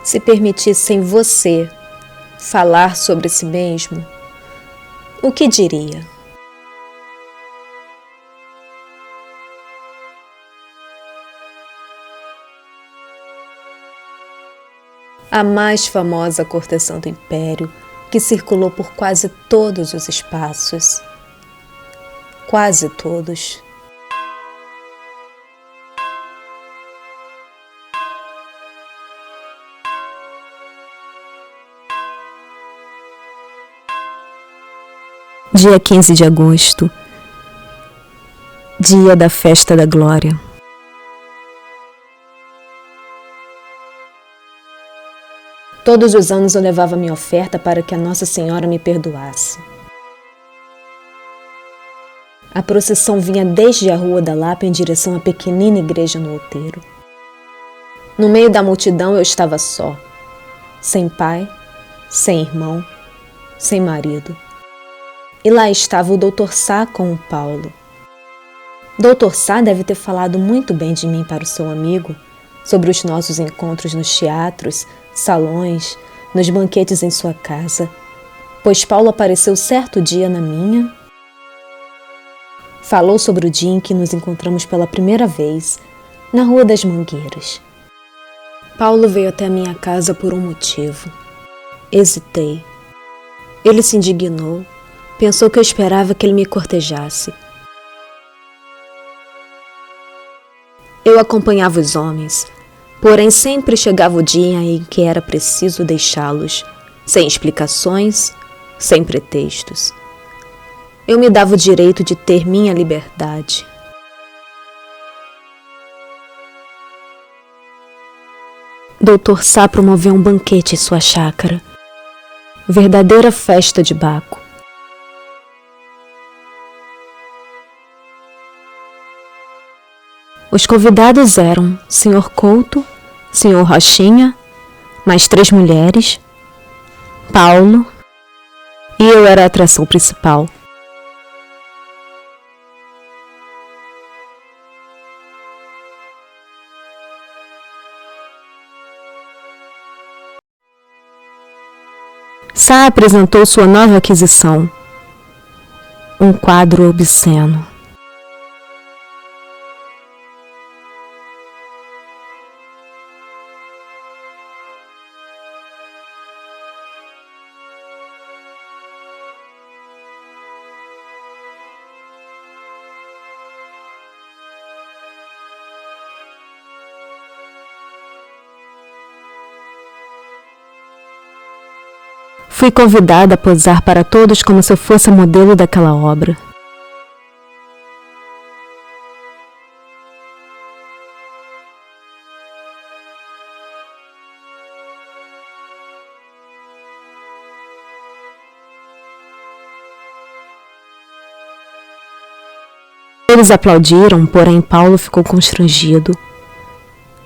Se permitissem você falar sobre si mesmo, o que diria? A mais famosa cortesã do Império, que circulou por quase todos os espaços. Quase todos. Dia 15 de agosto, dia da festa da glória. Todos os anos eu levava minha oferta para que a Nossa Senhora me perdoasse. A procissão vinha desde a Rua da Lapa em direção à pequenina igreja no outeiro. No meio da multidão eu estava só, sem pai, sem irmão, sem marido. E lá estava o Dr. Sá com o Paulo. Dr. Sá deve ter falado muito bem de mim para o seu amigo, sobre os nossos encontros nos teatros, salões, nos banquetes em sua casa, pois Paulo apareceu certo dia na minha. Falou sobre o dia em que nos encontramos pela primeira vez, na Rua das Mangueiras. Paulo veio até a minha casa por um motivo. Hesitei. Ele se indignou, pensou que eu esperava que ele me cortejasse. Eu acompanhava os homens, porém sempre chegava o dia em que era preciso deixá-los, sem explicações, sem pretextos. Eu me dava o direito de ter minha liberdade. Dr. Sá promoveu um banquete em sua chácara. Verdadeira festa de Baco. Os convidados eram Sr. Couto, Sr. Rochinha, mais 3 mulheres, Paulo, e eu era a atração principal. Sá apresentou sua nova aquisição, um quadro obsceno. Fui convidada a posar para todos como se eu fosse a modelo daquela obra. Eles aplaudiram, porém Paulo ficou constrangido.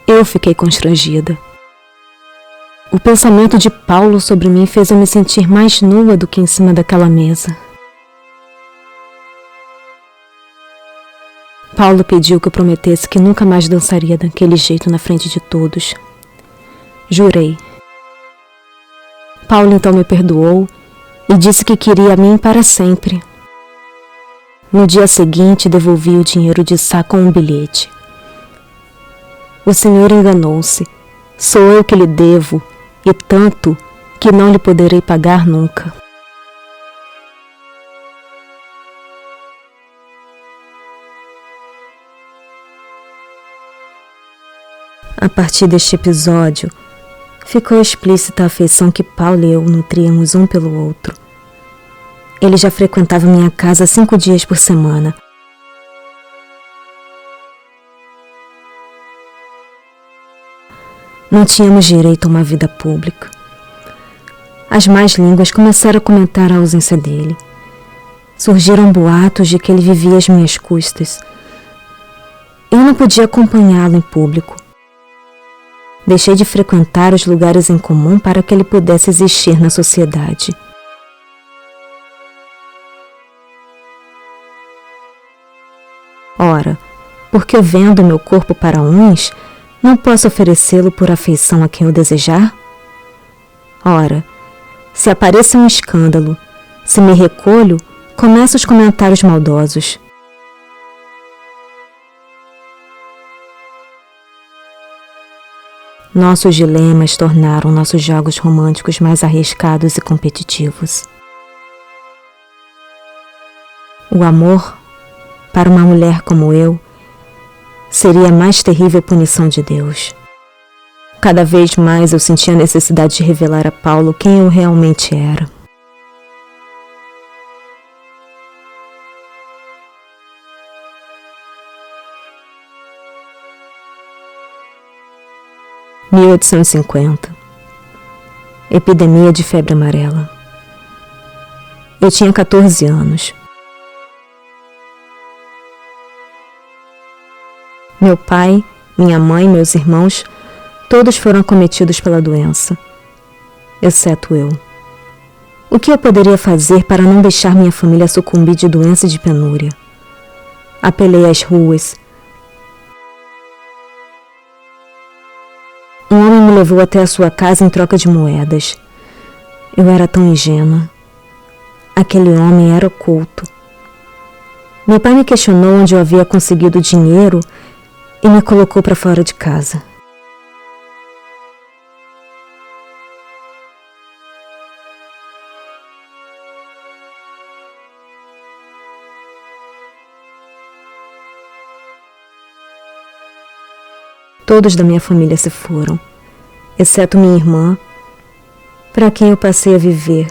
Eu fiquei constrangida. O pensamento de Paulo sobre mim fez eu me sentir mais nua do que em cima daquela mesa. Paulo pediu que eu prometesse que nunca mais dançaria daquele jeito na frente de todos. Jurei. Paulo então me perdoou e disse que queria a mim para sempre. No dia seguinte, devolvi o dinheiro de Sá com um bilhete. O senhor enganou-se. Sou eu que lhe devo, e tanto que não lhe poderei pagar nunca. A partir deste episódio, ficou explícita a afeição que Paulo e eu nutríamos um pelo outro. Ele já frequentava minha casa 5 dias por semana. Não tínhamos direito a uma vida pública. As más línguas começaram a comentar a ausência dele. Surgiram boatos de que ele vivia às minhas custas. Eu não podia acompanhá-lo em público. Deixei de frequentar os lugares em comum para que ele pudesse existir na sociedade. Ora, porque eu vendo meu corpo para uns, não posso oferecê-lo por afeição a quem eu desejar? Ora, se apareça um escândalo, se me recolho, começam os comentários maldosos. Nossos dilemas tornaram nossos jogos românticos mais arriscados e competitivos. O amor, para uma mulher como eu, seria a mais terrível punição de Deus. Cada vez mais eu sentia a necessidade de revelar a Paulo quem eu realmente era. – 1850. Epidemia de febre amarela. Eu tinha 14 anos. Meu pai, minha mãe, meus irmãos, todos foram acometidos pela doença, exceto eu. O que eu poderia fazer para não deixar minha família sucumbir de doença e de penúria? Apelei às ruas. Um homem me levou até a sua casa em troca de moedas. Eu era tão ingênua. Aquele homem era oculto. Meu pai me questionou onde eu havia conseguido dinheiro e me colocou para fora de casa. Todos da minha família se foram, exceto minha irmã, para quem eu passei a viver,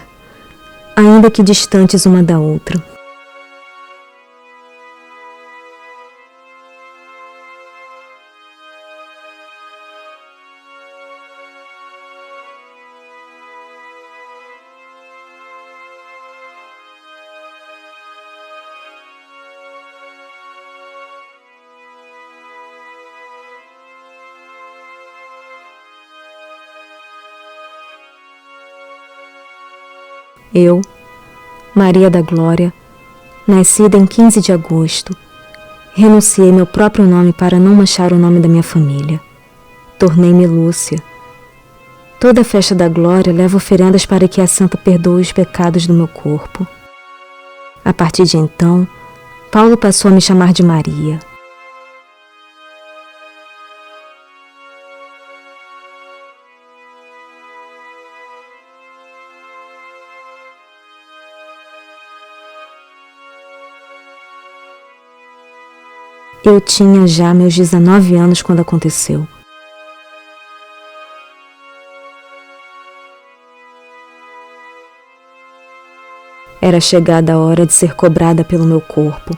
ainda que distantes uma da outra. Eu, Maria da Glória, nascida em 15 de agosto, renunciei meu próprio nome para não manchar o nome da minha família. Tornei-me Lúcia. Toda festa da glória leva oferendas para que a santa perdoe os pecados do meu corpo. A partir de então, Paulo passou a me chamar de Maria. Eu tinha já meus 19 anos quando aconteceu. Era chegada a hora de ser cobrada pelo meu corpo.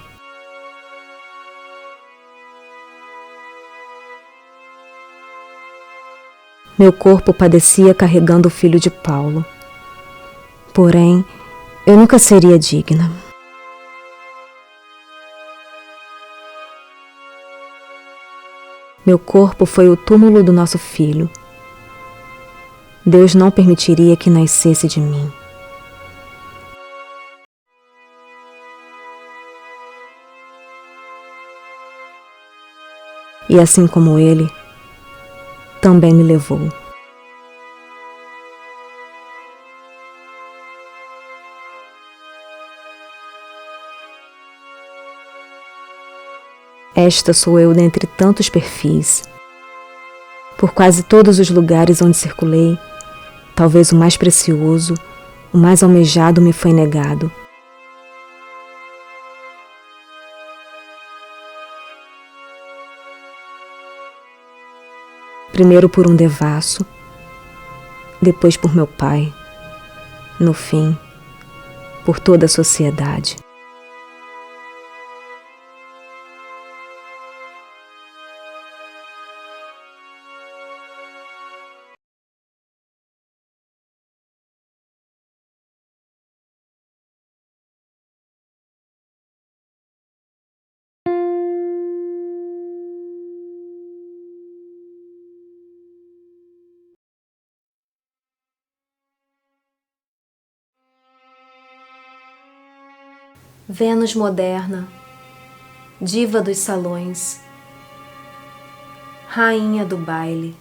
Meu corpo padecia carregando o filho de Paulo. Porém, eu nunca seria digna. Meu corpo foi o túmulo do nosso filho. Deus não permitiria que nascesse de mim. E assim como ele, também me levou. Esta sou eu dentre tantos perfis. Por quase todos os lugares onde circulei, talvez o mais precioso, o mais almejado me foi negado. Primeiro por um devasso, depois por meu pai, no fim, por toda a sociedade. Vênus moderna, diva dos salões, rainha do baile.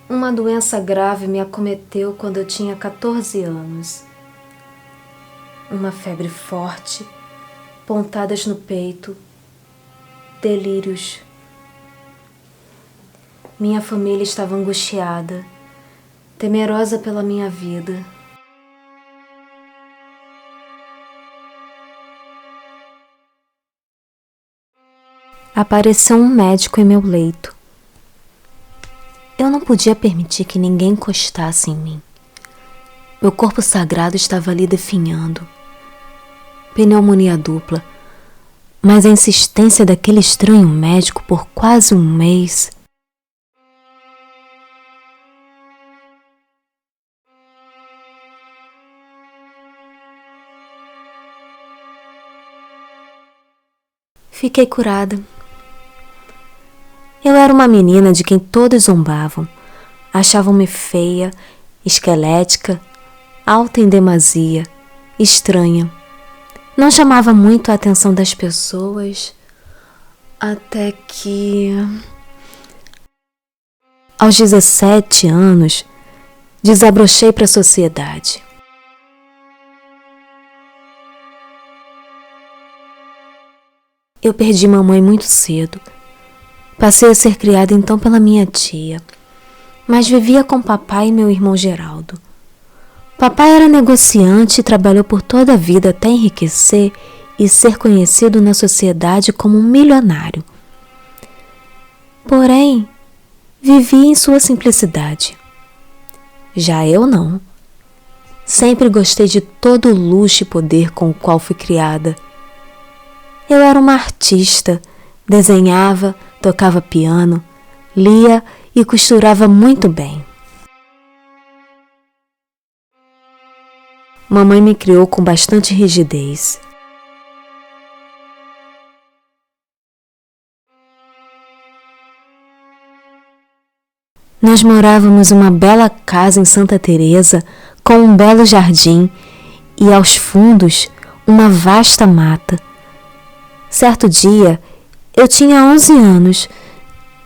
Uma doença grave me acometeu quando eu tinha 14 anos. Uma febre forte, pontadas no peito, delírios. Minha família estava angustiada, temerosa pela minha vida. Apareceu um médico em meu leito. Eu não podia permitir que ninguém encostasse em mim. Meu corpo sagrado estava ali definhando. Pneumonia dupla, mas a insistência daquele estranho médico por quase um mês. Fiquei curada. Eu era uma menina de quem todos zombavam. Achavam-me feia, esquelética, alta em demasia, estranha. Não chamava muito a atenção das pessoas, até que, aos 17 anos, desabrochei para a sociedade. Eu perdi mamãe muito cedo. Passei a ser criada então pela minha tia, mas vivia com papai e meu irmão Geraldo. Papai era negociante e trabalhou por toda a vida até enriquecer e ser conhecido na sociedade como um milionário. Porém, vivia em sua simplicidade. Já eu não. Sempre gostei de todo o luxo e poder com o qual fui criada. Eu era uma artista, desenhava, tocava piano, lia e costurava muito bem. Mamãe me criou com bastante rigidez. Nós morávamos em uma bela casa em Santa Teresa, com um belo jardim e aos fundos uma vasta mata. Certo dia, eu tinha 11 anos.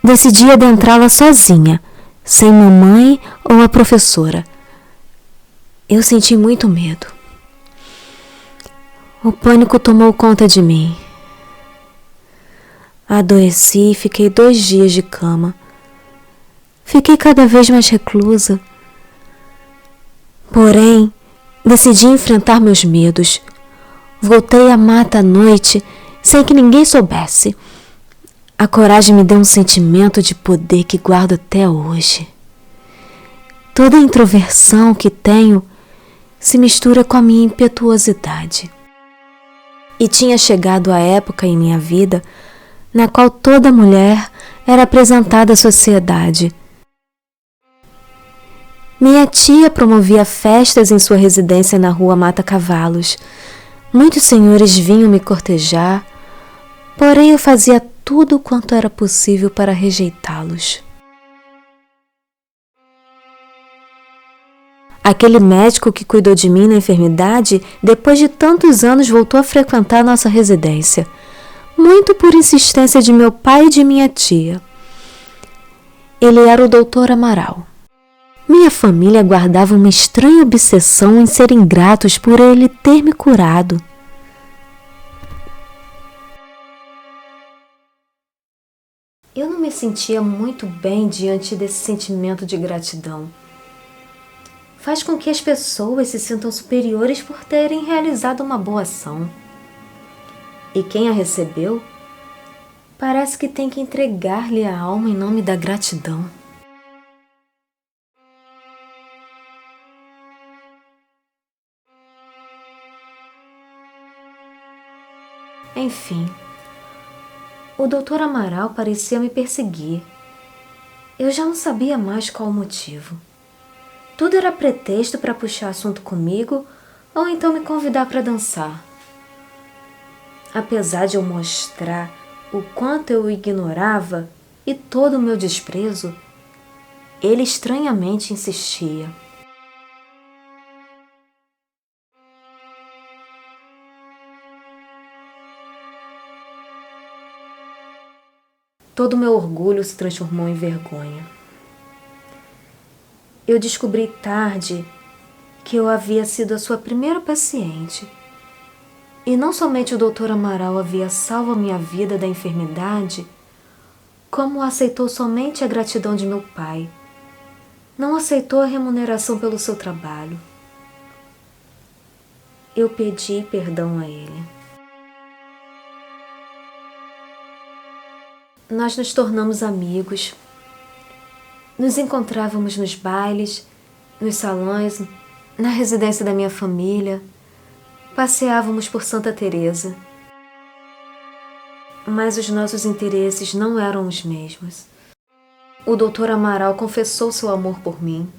Decidi adentrá-la sozinha, sem mamãe ou a professora. Eu senti muito medo. O pânico tomou conta de mim. Adoeci e fiquei 2 dias de cama. Fiquei cada vez mais reclusa. Porém, decidi enfrentar meus medos. Voltei à mata à noite, sem que ninguém soubesse. A coragem me deu um sentimento de poder que guardo até hoje. Toda a introversão que tenho se mistura com a minha impetuosidade. E tinha chegado a época em minha vida na qual toda mulher era apresentada à sociedade. Minha tia promovia festas em sua residência na rua Mata Cavalos. Muitos senhores vinham me cortejar, porém eu fazia tudo quanto era possível para rejeitá-los. Aquele médico que cuidou de mim na enfermidade, depois de tantos anos voltou a frequentar nossa residência, muito por insistência de meu pai e de minha tia. Ele era o Dr. Amaral. Minha família guardava uma estranha obsessão em serem gratos por ele ter me curado. Eu não me sentia muito bem diante desse sentimento de gratidão. Faz com que as pessoas se sintam superiores por terem realizado uma boa ação. E quem a recebeu, parece que tem que entregar-lhe a alma em nome da gratidão. Enfim, o Dr. Amaral parecia me perseguir. Eu já não sabia mais qual o motivo. Tudo era pretexto para puxar assunto comigo ou então me convidar para dançar. Apesar de eu mostrar o quanto eu o ignorava e todo o meu desprezo, ele estranhamente insistia. Todo o meu orgulho se transformou em vergonha. Eu descobri tarde que eu havia sido a sua primeira paciente. E não somente o Dr. Amaral havia salvo a minha vida da enfermidade, como aceitou somente a gratidão de meu pai. Não aceitou a remuneração pelo seu trabalho. Eu pedi perdão a ele. Nós nos tornamos amigos. Nos encontrávamos nos bailes, nos salões, na residência da minha família. Passeávamos por Santa Teresa. Mas os nossos interesses não eram os mesmos. O Dr. Amaral confessou seu amor por mim.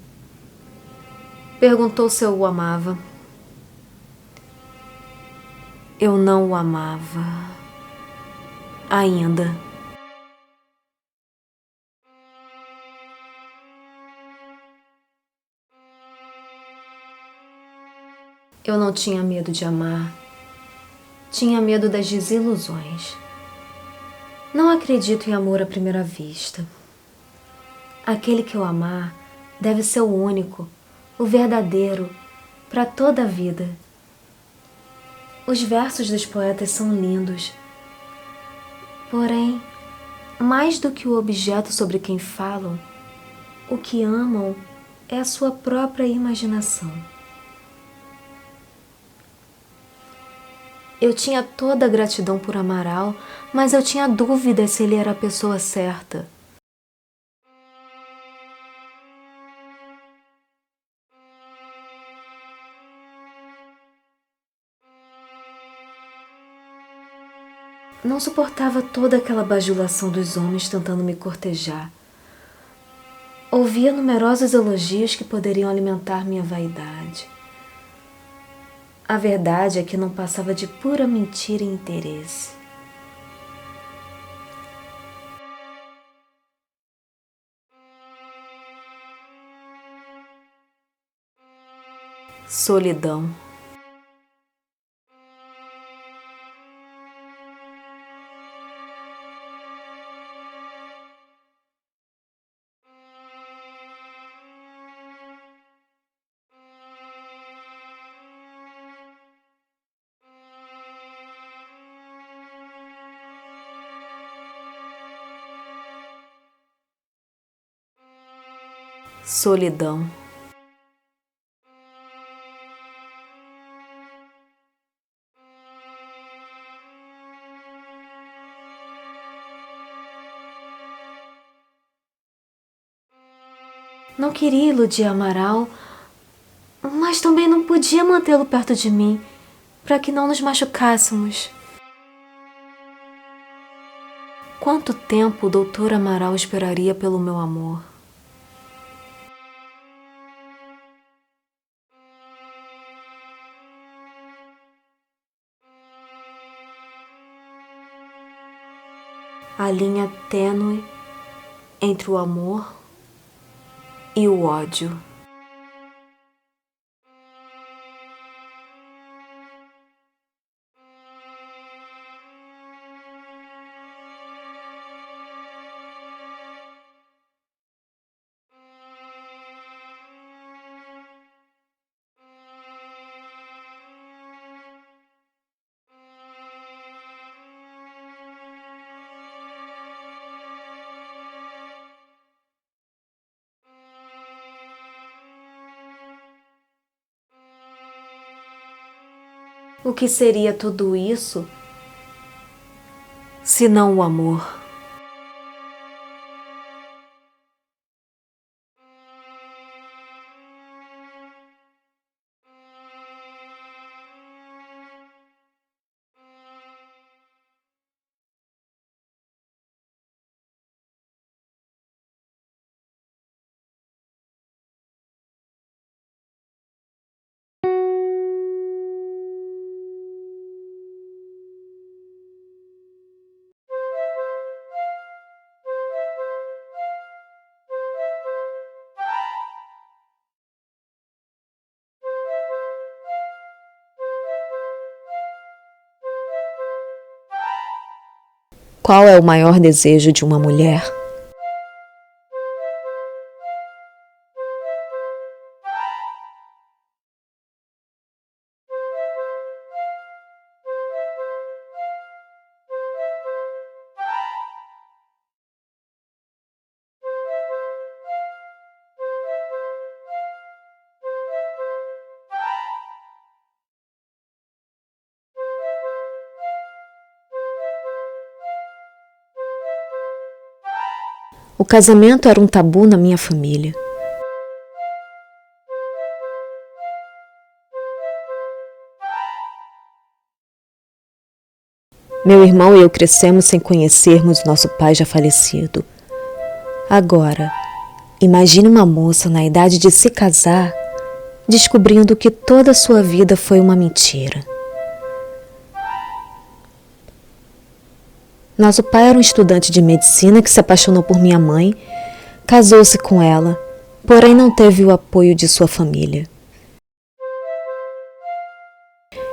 Perguntou se eu o amava. Eu não o amava. Ainda. Eu não tinha medo de amar. Tinha medo das desilusões. Não acredito em amor à primeira vista. Aquele que eu amar deve ser o único, o verdadeiro, para toda a vida. Os versos dos poetas são lindos. Porém, mais do que o objeto sobre quem falam, o que amam é a sua própria imaginação. Eu tinha toda a gratidão por Amaral, mas eu tinha dúvidas se ele era a pessoa certa. Não suportava toda aquela bajulação dos homens tentando me cortejar. Ouvia numerosos elogios que poderiam alimentar minha vaidade. A verdade é que não passava de pura mentira e interesse. Solidão. Solidão. Não queria iludir Amaral, mas também não podia mantê-lo perto de mim, para que não nos machucássemos. Quanto tempo o Dr. Amaral esperaria pelo meu amor? A linha tênue entre o amor e o ódio. O que seria tudo isso se não o amor? Qual é o maior desejo de uma mulher? O casamento era um tabu na minha família. Meu irmão e eu crescemos sem conhecermos nosso pai já falecido. Agora, imagine uma moça na idade de se casar, descobrindo que toda a sua vida foi uma mentira. Nosso pai era um estudante de medicina que se apaixonou por minha mãe, casou-se com ela, porém não teve o apoio de sua família.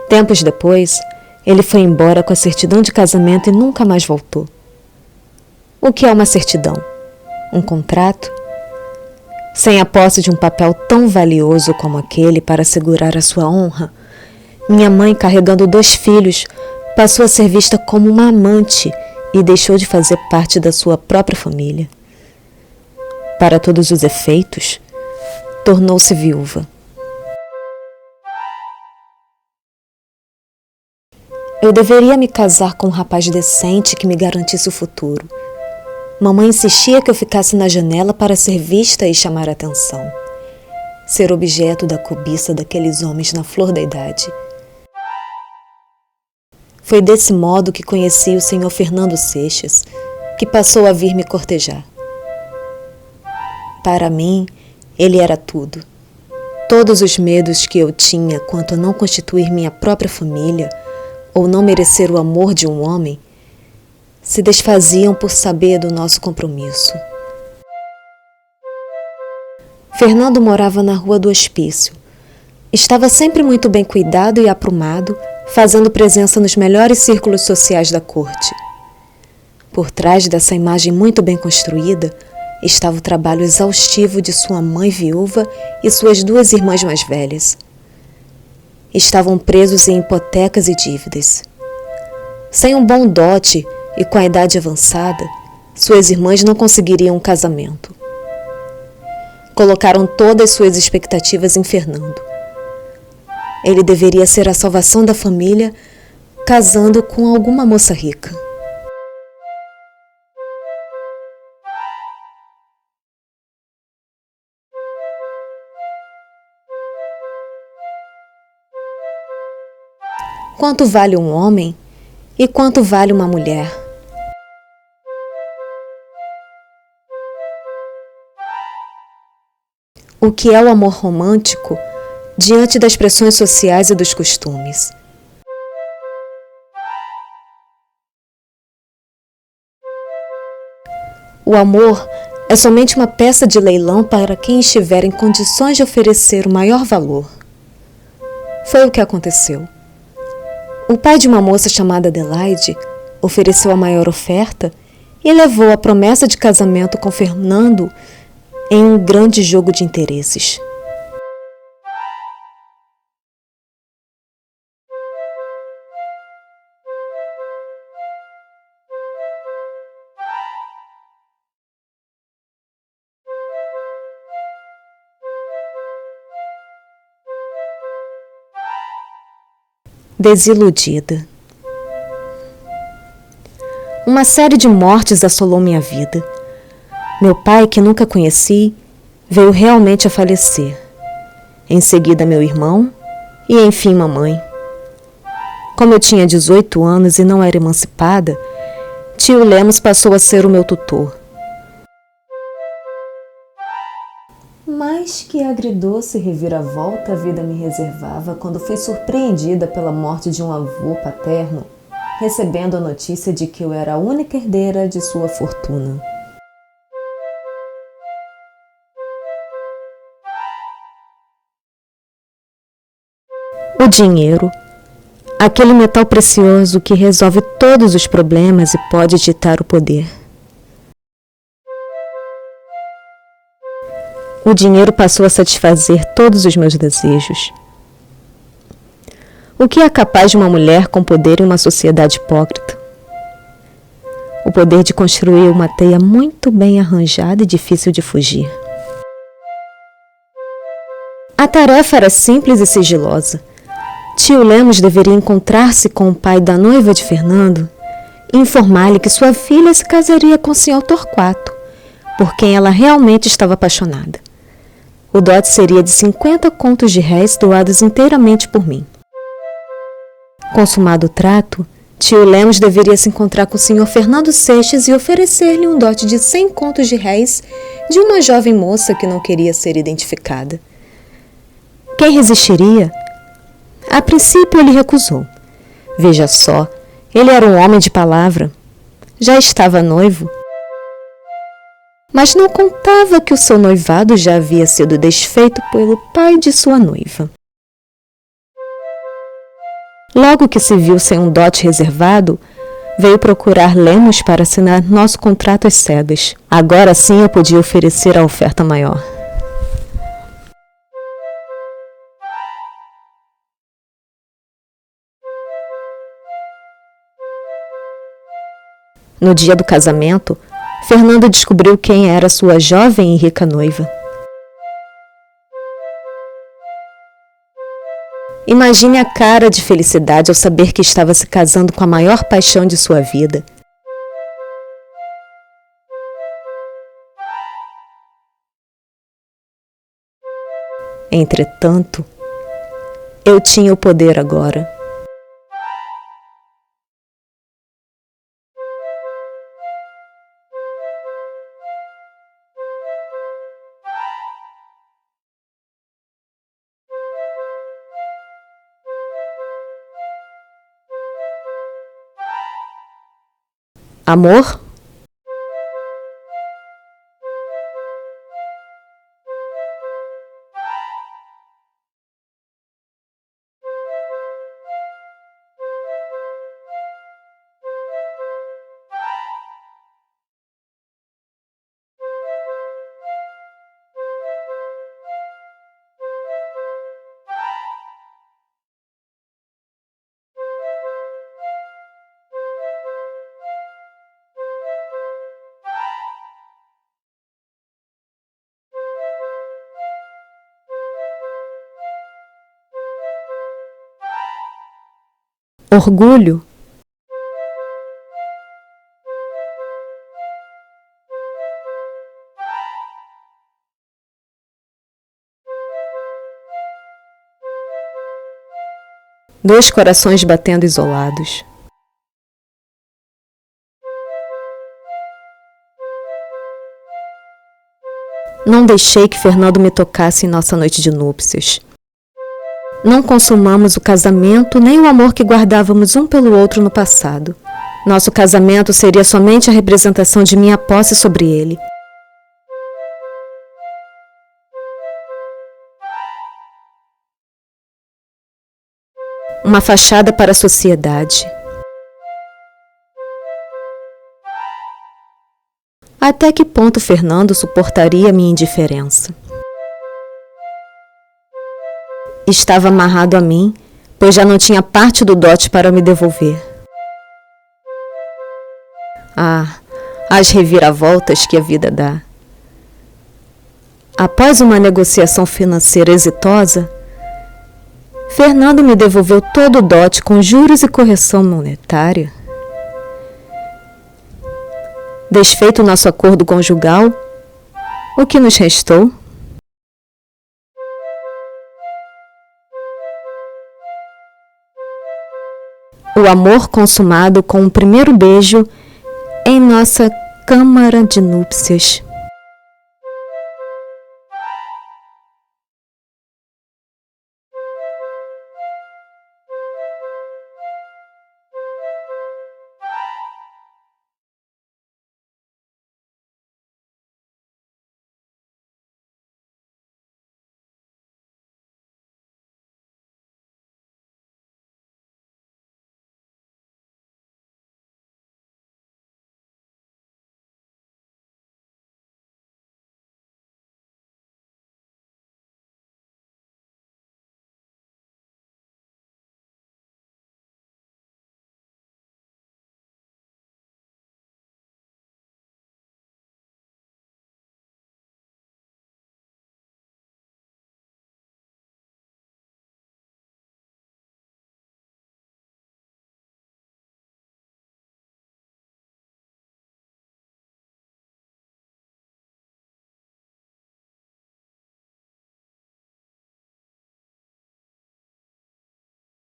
Tempos depois, ele foi embora com a certidão de casamento e nunca mais voltou. O que é uma certidão? Um contrato? Sem a posse de um papel tão valioso como aquele para assegurar a sua honra, minha mãe, carregando 2 filhos, passou a ser vista como uma amante e deixou de fazer parte da sua própria família. Para todos os efeitos, tornou-se viúva. Eu deveria me casar com um rapaz decente que me garantisse o futuro. Mamãe insistia que eu ficasse na janela para ser vista e chamar a atenção. Ser objeto da cobiça daqueles homens na flor da idade. Foi desse modo que conheci o senhor Fernando Seixas, que passou a vir me cortejar. Para mim, ele era tudo. Todos os medos que eu tinha quanto a não constituir minha própria família, ou não merecer o amor de um homem, se desfaziam por saber do nosso compromisso. Fernando morava na Rua do Hospício. Estava sempre muito bem cuidado e aprumado, fazendo presença nos melhores círculos sociais da corte. Por trás dessa imagem muito bem construída, estava o trabalho exaustivo de sua mãe viúva e suas 2 irmãs mais velhas. Estavam presos em hipotecas e dívidas. Sem um bom dote e com a idade avançada, suas irmãs não conseguiriam um casamento. Colocaram todas suas expectativas em Fernando. Ele deveria ser a salvação da família, casando com alguma moça rica. Quanto vale um homem e quanto vale uma mulher? O que é o amor romântico diante das pressões sociais e dos costumes? O amor é somente uma peça de leilão para quem estiver em condições de oferecer o maior valor. Foi o que aconteceu. O pai de uma moça chamada Adelaide ofereceu a maior oferta e levou a promessa de casamento com Fernando em um grande jogo de interesses. Desiludida. Uma série de mortes assolou minha vida. Meu pai, que nunca conheci, veio realmente a falecer. Em seguida, meu irmão e, enfim, mamãe. Como eu tinha 18 anos e não era emancipada, tio Lemos passou a ser o meu tutor. Mas que agridoce reviravolta a vida me reservava quando fui surpreendida pela morte de um avô paterno, recebendo a notícia de que eu era a única herdeira de sua fortuna. O dinheiro, aquele metal precioso que resolve todos os problemas e pode ditar o poder. O dinheiro passou a satisfazer todos os meus desejos. O que é capaz de uma mulher com poder em uma sociedade hipócrita? O poder de construir uma teia muito bem arranjada e difícil de fugir. A tarefa era simples e sigilosa. Tio Lemos deveria encontrar-se com o pai da noiva de Fernando e informar-lhe que sua filha se casaria com o Sr. Torquato, por quem ela realmente estava apaixonada. O dote seria de 50 contos de réis doados inteiramente por mim. Consumado o trato, tio Lemos deveria se encontrar com o Sr. Fernando Seixas e oferecer-lhe um dote de 100 contos de réis de uma jovem moça que não queria ser identificada. Quem resistiria? A princípio ele recusou. Veja só, ele era um homem de palavra. Já estava noivo. Mas não contava que o seu noivado já havia sido desfeito pelo pai de sua noiva. Logo que se viu sem um dote reservado, veio procurar Lemos para assinar nosso contrato às cegas. Agora sim eu podia oferecer a oferta maior. No dia do casamento, Fernando descobriu quem era sua jovem e rica noiva. Imagine a cara de felicidade ao saber que estava se casando com a maior paixão de sua vida. Entretanto, eu tinha o poder agora. Amor? Orgulho? Dois corações batendo isolados. Não deixei que Fernando me tocasse em nossa noite de núpcias. Não consumamos o casamento nem o amor que guardávamos um pelo outro no passado. Nosso casamento seria somente a representação de minha posse sobre ele. Uma fachada para a sociedade. Até que ponto Fernando suportaria minha indiferença? Estava amarrado a mim, pois já não tinha parte do dote para me devolver. Ah, as reviravoltas que a vida dá. Após uma negociação financeira exitosa, Fernando me devolveu todo o dote com juros e correção monetária. Desfeito nosso acordo conjugal, o que nos restou? O amor consumado com o primeiro beijo em nossa câmara de núpcias.